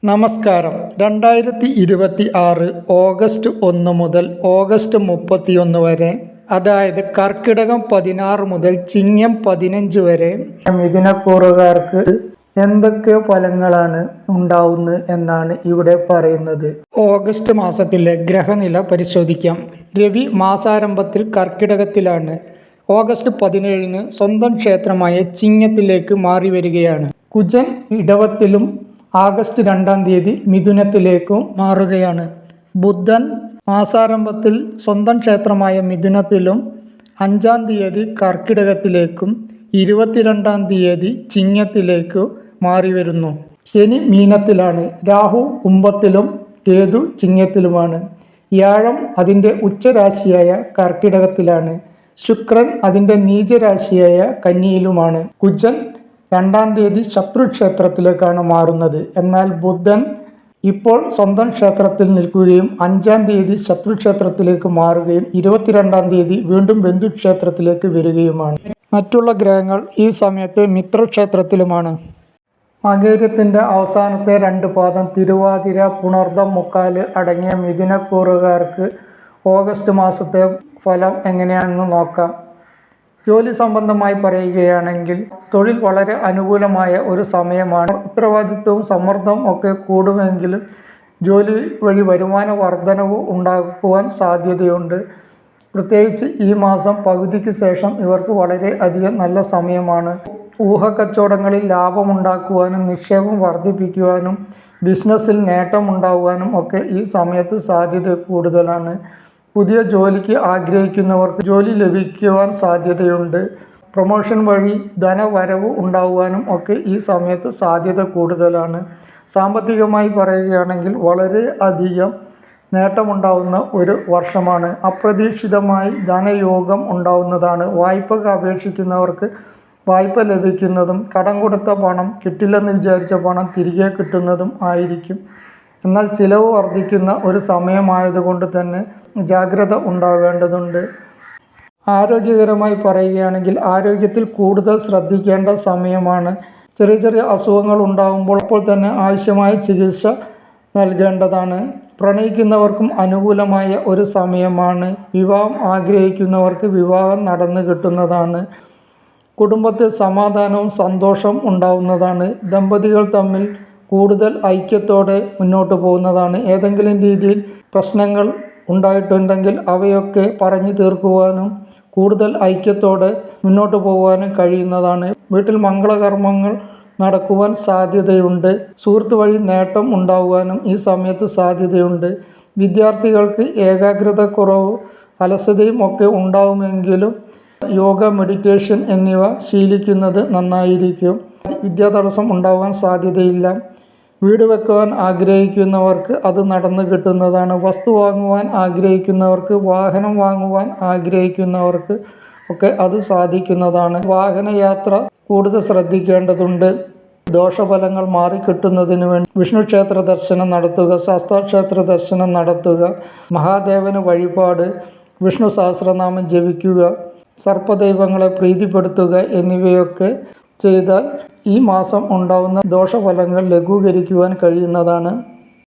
നമസ്കാരം. 2026 ഓഗസ്റ്റ് 1 മുതൽ ഓഗസ്റ്റ് 31 വരെ, അതായത് കർക്കിടകം 16 മുതൽ ചിങ്ങം 15 വരെ മിഥുനക്കൂറുകാർക്ക് എന്തൊക്കെ ഫലങ്ങളാണ് ഉണ്ടാവുന്നത് എന്നാണ് ഇവിടെ പറയുന്നത്. ഓഗസ്റ്റ് മാസത്തിലെ ഗ്രഹനില പരിശോധിക്കാം. രവി മാസാരംഭത്തിൽ കർക്കിടകത്തിലാണ്. ഓഗസ്റ്റ് 17 സ്വന്തം ക്ഷേത്രമായ ചിങ്ങത്തിലേക്ക് മാറി വരികയാണ്. കുജൻ ഇടവത്തിലും ആഗസ്റ്റ് 2 മിഥുനത്തിലേക്കും മാറുകയാണ്. ബുധൻ മാസാരംഭത്തിൽ സ്വന്തം ക്ഷേത്രമായ മിഥുനത്തിലും 5 കർക്കിടകത്തിലേക്കും 22 ചിങ്ങത്തിലേക്കും മാറി വരുന്നു. ശനി മീനത്തിലാണ്. രാഹു കുംഭത്തിലും കേതു ചിങ്ങത്തിലുമാണ്. വ്യാഴം അതിൻ്റെ ഉച്ചരാശിയായ കർക്കിടകത്തിലാണ്. ശുക്രൻ അതിൻ്റെ നീചരാശിയായ കന്നിയിലുമാണ്. കുജൻ 2 ശത്രുക്ഷേത്രത്തിലേക്കാണ് മാറുന്നത്. എന്നാൽ ബുധൻ ഇപ്പോൾ സ്വന്തം ക്ഷേത്രത്തിൽ നിൽക്കുകയും 5 ശത്രുക്ഷേത്രത്തിലേക്ക് മാറുകയും 22 വീണ്ടും ബന്ധുക്ഷേത്രത്തിലേക്ക് വരികയുമാണ്. മറ്റുള്ള ഗ്രഹങ്ങൾ ഈ സമയത്ത് മിത്രക്ഷേത്രത്തിലുമാണ്. മകരത്തിൻ്റെ അവസാനത്തെ 2 പാദം തിരുവാതിര, പുണർദം, മുക്കാല് അടങ്ങിയ മിഥുനക്കൂറുകാർക്ക് ഓഗസ്റ്റ് മാസത്തെ ഫലം എങ്ങനെയാണെന്ന് നോക്കാം. ജോലി സംബന്ധമായി പറയുകയാണെങ്കിൽ തൊഴിൽ വളരെ അനുകൂലമായ ഒരു സമയമാണ്. ഉത്തരവാദിത്വവും സമ്മർദ്ദവും ഒക്കെ കൂടുമെങ്കിലും ജോലി വഴി വരുമാന വർധനവ് ഉണ്ടാക്കുവാൻ സാധ്യതയുണ്ട്. പ്രത്യേകിച്ച് ഈ മാസം പകുതിക്ക് ശേഷം ഇവർക്ക് വളരെ അധികം നല്ല സമയമാണ്. ഊഹക്കച്ചവടങ്ങളിൽ ലാഭമുണ്ടാക്കുവാനും നിക്ഷേപം വർദ്ധിപ്പിക്കുവാനും ബിസിനസ്സിൽ നേട്ടമുണ്ടാകുവാനും ഒക്കെ ഈ സമയത്ത് സാധ്യത കൂടുതലാണ്. പുതിയ ജോലിക്ക് ആഗ്രഹിക്കുന്നവർക്ക് ജോലി ലഭിക്കുവാൻ സാധ്യതയുണ്ട്. പ്രൊമോഷൻ വഴി ധനവരവ് ഉണ്ടാകുവാനും ഒക്കെ ഈ സമയത്ത് സാധ്യത കൂടുതലാണ്. സാമ്പത്തികമായി പറയുകയാണെങ്കിൽ വളരെ അധികം നേട്ടമുണ്ടാകുന്ന ഒരു വർഷമാണ്. അപ്രതീക്ഷിതമായി ധനയോഗം ഉണ്ടാകുന്നതാണ്. വായ്പക്ക് അപേക്ഷിക്കുന്നവർക്ക് വായ്പ ലഭിക്കുന്നതും കടം കൊടുത്ത പണം കിട്ടില്ലെന്ന് വിചാരിച്ച പണം തിരികെ കിട്ടുന്നതും ആയിരിക്കും. എന്നാൽ ചിലവ് വർദ്ധിക്കുന്ന ഒരു സമയമായതുകൊണ്ട് തന്നെ ജാഗ്രത ഉണ്ടാവേണ്ടതുണ്ട്. ആരോഗ്യകരമായി പറയുകയാണെങ്കിൽ ആരോഗ്യത്തിൽ കൂടുതൽ ശ്രദ്ധിക്കേണ്ട സമയമാണ്. ചെറിയ ചെറിയ അസുഖങ്ങൾ ഉണ്ടാകുമ്പോൾ അപ്പോൾ തന്നെ ആവശ്യമായ ചികിത്സ നൽകേണ്ടതാണ്. പ്രണയിക്കുന്നവർക്കും അനുകൂലമായ ഒരു സമയമാണ്. വിവാഹം ആഗ്രഹിക്കുന്നവർക്ക് വിവാഹം നടന്നു കിട്ടുന്നതാണ്. കുടുംബത്തിൽ സമാധാനവും സന്തോഷവും ഉണ്ടാവുന്നതാണ്. ദമ്പതികൾ തമ്മിൽ കൂടുതൽ ഐക്യത്തോടെ മുന്നോട്ട് പോകുന്നതാണ്. ഏതെങ്കിലും രീതിയിൽ പ്രശ്നങ്ങൾ ഉണ്ടായിട്ടുണ്ടെങ്കിൽ അവയൊക്കെ പറഞ്ഞു തീർക്കുവാനും കൂടുതൽ ഐക്യത്തോടെ മുന്നോട്ട് പോകുവാനും കഴിയുന്നതാണ്. വീട്ടിൽ മംഗളകർമ്മങ്ങൾ നടക്കുവാൻ സാധ്യതയുണ്ട്. സുഹൃത്ത് വഴി നേട്ടം ഉണ്ടാകുവാനും ഈ സമയത്ത് സാധ്യതയുണ്ട്. വിദ്യാർത്ഥികൾക്ക് ഏകാഗ്രതക്കുറവ്, അലസതയും ഒക്കെ ഉണ്ടാകുമെങ്കിലും യോഗ, മെഡിറ്റേഷൻ എന്നിവ ശീലിക്കുന്നത് നന്നായിരിക്കും. വിദ്യാതടസ്സം ഉണ്ടാകാൻ സാധ്യതയില്ല. വീട് വെക്കുവാൻ ആഗ്രഹിക്കുന്നവർക്ക് അത് നടന്നു കിട്ടുന്നതാണ്. വസ്തു വാങ്ങുവാൻ ആഗ്രഹിക്കുന്നവർക്ക്, വാഹനം വാങ്ങുവാൻ ആഗ്രഹിക്കുന്നവർക്ക് ഒക്കെ അത് സാധിക്കുന്നതാണ്. വാഹനയാത്ര കൂടുതൽ ശ്രദ്ധിക്കേണ്ടതുണ്ട്. ദോഷഫലങ്ങൾ മാറിക്കിട്ടുന്നതിന് വേണ്ടി വിഷ്ണു ക്ഷേത്ര ദർശനം നടത്തുക, ശാസ്താക്ഷേത്ര ദർശനം നടത്തുക, മഹാദേവന് വഴിപാട്, വിഷ്ണു സഹസ്രനാമം ജപിക്കുക, സർപ്പദൈവങ്ങളെ പ്രീതിപ്പെടുത്തുക എന്നിവയൊക്കെ ചെയ്താൽ ഈ മാസം ഉണ്ടാവുന്ന ദോഷഫലങ്ങൾ ലഘൂകരിക്കുവാൻ കഴിയുന്നതാണ്.